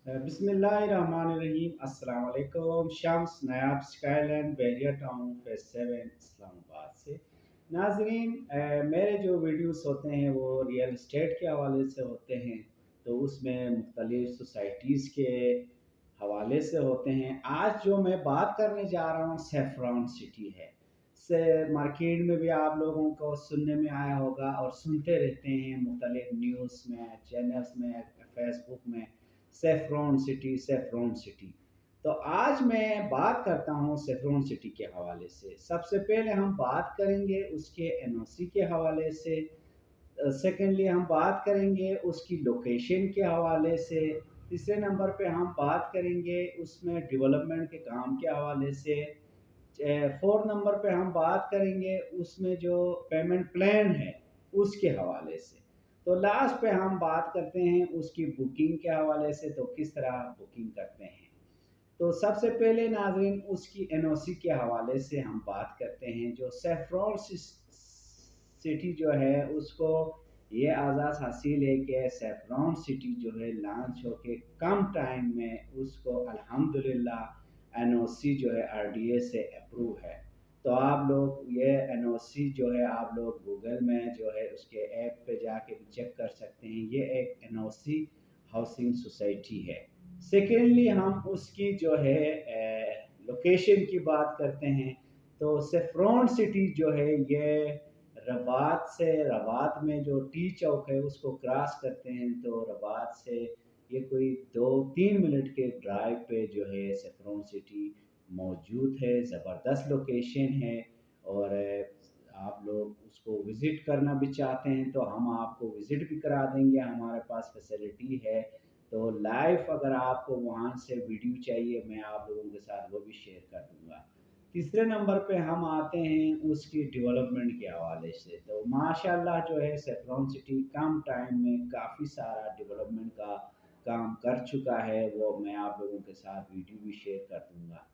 बिस्मिल्लाहिर्रहमानिर्रहीम। अस्सलाम वालेकुम। Shams Nayab Skyland Bahria town phase 7 Islamabad से नाजरीन, मेरे जो वीडियोस होते हैं वो रियल इस्टेट के हवाले से होते हैं। तो उसमें मुख्तलिफ सोसाइटीज़ के हवाले से होते हैं। आज जो मैं बात करने जा रहा हूँ सेफ्रॉन सिटी है। से मार्केट में भी आप लोगों को सुनने में आया होगा और सुनते रहते हैं मुख्तलिफ न्यूज़ में, चैनल्स में, फेसबुक में, सेफ्रॉन सिटी। तो आज मैं बात करता हूँ सेफ्रॉन सिटी के हवाले से। सबसे पहले हम बात करेंगे उसके एनओसी के हवाले से। सेकेंडली हम बात करेंगे उसकी लोकेशन के हवाले से। तीसरे नंबर पे हम बात करेंगे उसमें डेवलपमेंट के काम के हवाले से। फोर्थ नंबर पे हम बात करेंगे उसमें जो पेमेंट प्लान है उसके हवाले से। तो लास्ट पे हम बात करते हैं उसकी बुकिंग के हवाले से, तो किस तरह बुकिंग करते हैं। तो सबसे पहले नाजरीन उसकी एनओसी के हवाले से हम बात करते हैं। जो सेफ्रॉन सिटी जो है उसको ये आज़ाद हासिल है कि सेफ्रॉन सिटी जो है लॉन्च होके कम टाइम में उसको अल्हम्दुलिल्लाह एनओसी जो है आरडीए से अप्रूव है। तो आप लोग ये एनओसी जो है आप लोग गूगल में जो है उसके ऐप पे जाके भी चेक कर सकते हैं। ये एक एनओसी हाउसिंग सोसाइटी है। सेकेंडली हम उसकी जो है लोकेशन की बात करते हैं। तो सेफ्रॉन सिटी जो है ये रबात में जो टी चौक है उसको क्रॉस करते हैं तो रबात से ये कोई 2-3 मिनट के ड्राइव पे जो है सेफ्रॉन सिटी मौजूद है। ज़बरदस्त लोकेशन है। और आप लोग उसको विज़िट करना भी चाहते हैं तो हम आपको विज़िट भी करा देंगे, हमारे पास फैसिलिटी है। तो लाइव अगर आपको वहाँ से वीडियो चाहिए मैं आप लोगों के साथ वो भी शेयर कर दूँगा। तीसरे नंबर पे हम आते हैं उसकी डेवलपमेंट के हवाले से। तो माशाल्लाह जो है सेफ्रॉन सिटी कम टाइम में काफ़ी सारा डेवलपमेंट का काम कर चुका है, वो मैं आप लोगों के साथ वीडियो भी शेयर कर दूँगा।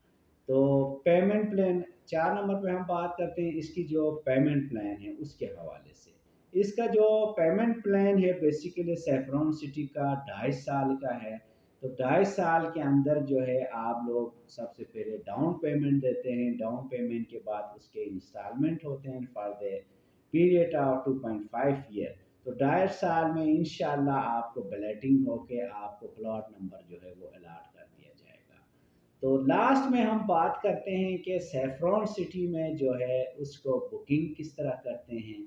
तो पेमेंट प्लान 4 नंबर पे हम बात करते हैं इसकी जो पेमेंट प्लान है उसके हवाले से। इसका जो पेमेंट प्लान है बेसिकली सेफ्रॉन सिटी का 2.5 साल का है। तो 2.5 साल के अंदर जो है आप लोग सबसे पहले डाउन पेमेंट देते हैं। डाउन पेमेंट के बाद उसके इंस्टॉलमेंट होते हैं for the period of 2.5 year. तो 2.5 साल में इंशाल्लाह आपको बैलेटिंग होके आपको प्लॉट नंबर जो है वो अलाट कर दिया जाएगा। तो लास्ट में हम बात करते हैं कि सेफ्रॉन सिटी में जो है उसको बुकिंग किस तरह करते हैं।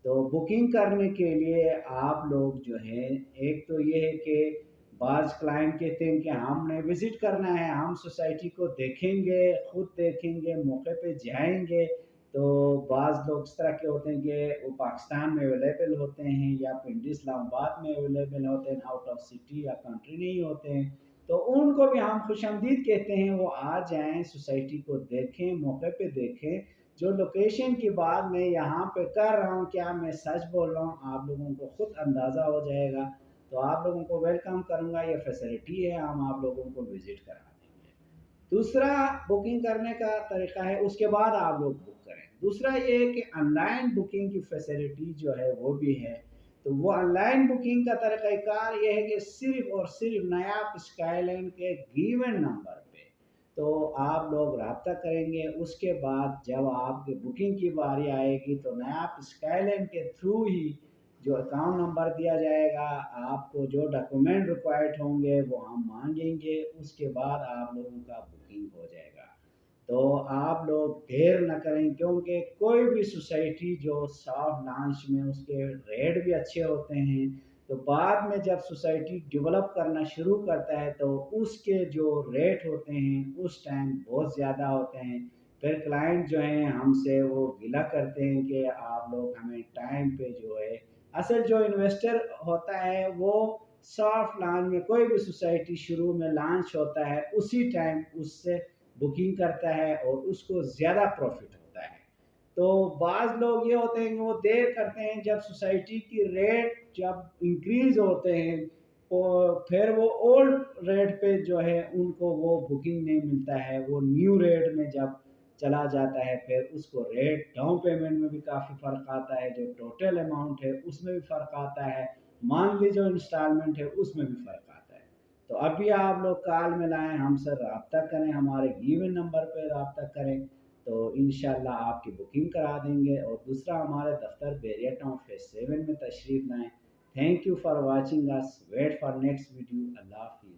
तो बुकिंग करने के लिए आप लोग जो है, एक तो ये है कि बाज़ क्लाइंट कहते हैं कि हमने विज़िट करना है, हम सोसाइटी को देखेंगे, खुद देखेंगे, मौके पे जाएंगे। तो बाज़ लोग इस तरह के होते हैं कि वो पाकिस्तान में अवेलेबल होते हैं या पिंडी इस्लामाबाद में अवेलेबल होते हैं, आउट ऑफ सिटी या कंट्री नहीं होते हैं। तो उनको भी हम खुशामदीद कहते हैं, वो आ जाएं, सोसाइटी को देखें, मौके पे देखें। जो लोकेशन की बात मैं यहाँ पे कर रहा हूँ क्या मैं सच बोल रहा हूँ आप लोगों को खुद अंदाज़ा हो जाएगा। तो आप लोगों को वेलकम करूँगा, ये फैसिलिटी है, हम आप लोगों को विज़िट करा देंगे। दूसरा बुकिंग करने का तरीका है उसके बाद आप लोग बुक करें। दूसरा ये है कि ऑनलाइन बुकिंग की फैसिलिटी जो है वो भी है। तो वो ऑनलाइन बुकिंग का तरीक़ाकार ये है कि सिर्फ़ और सिर्फ़ नायाब स्काईलाइन के गिवन नंबर पे तो आप लोग रब्ता करेंगे। उसके बाद जब आपकी बुकिंग की बारी आएगी तो नायाब स्काईलाइन के थ्रू ही जो अकाउंट नंबर दिया जाएगा, आपको जो डॉक्यूमेंट रिक्वायर्ड होंगे वो हम मांगेंगे। उसके बाद आप लोगों का बुकिंग हो जाएगा। तो आप लोग देर न करें क्योंकि कोई भी सोसाइटी जो सॉफ्ट लॉन्च में उसके रेट भी अच्छे होते हैं। तो बाद में जब सोसाइटी डेवलप करना शुरू करता है तो उसके जो रेट होते हैं उस टाइम बहुत ज़्यादा होते हैं। फिर क्लाइंट जो हैं हमसे वो गिला करते हैं कि आप लोग हमें टाइम पे जो है, असल जो इन्वेस्टर होता है वो सॉफ्ट लॉन्च में कोई भी सोसाइटी शुरू में लॉन्च होता है उसी टाइम उससे बुकिंग करता है और उसको ज़्यादा प्रॉफिट होता है। तो बाज़ लोग ये होते हैं कि वो देर करते हैं, जब सोसाइटी की रेट जब इंक्रीज़ होते हैं और फिर वो ओल्ड रेट पे जो है उनको वो बुकिंग नहीं मिलता है। वो न्यू रेट में जब चला जाता है फिर उसको रेट डाउन पेमेंट में भी काफ़ी फ़र्क आता है, जो टोटल अमाउंट है उसमें भी फ़र्क आता है, मंथली जो इंस्टॉलमेंट है उसमें भी फ़र्क आता है। तो تو ابھی آپ لوگ کال میں لائیں، ہم سے رابطہ کریں، ہمارے گیون نمبر پہ رابطہ کریں، تو انشاءاللہ آپ کی بکنگ کرا دیں گے۔ اور دوسرا ہمارے دفتر بیریا ٹاؤن فیز 7 میں تشریف لائیں۔ تھینک یو فار واچنگ اس، ویٹ فار نیکسٹ ویڈیو۔ اللہ حافظ۔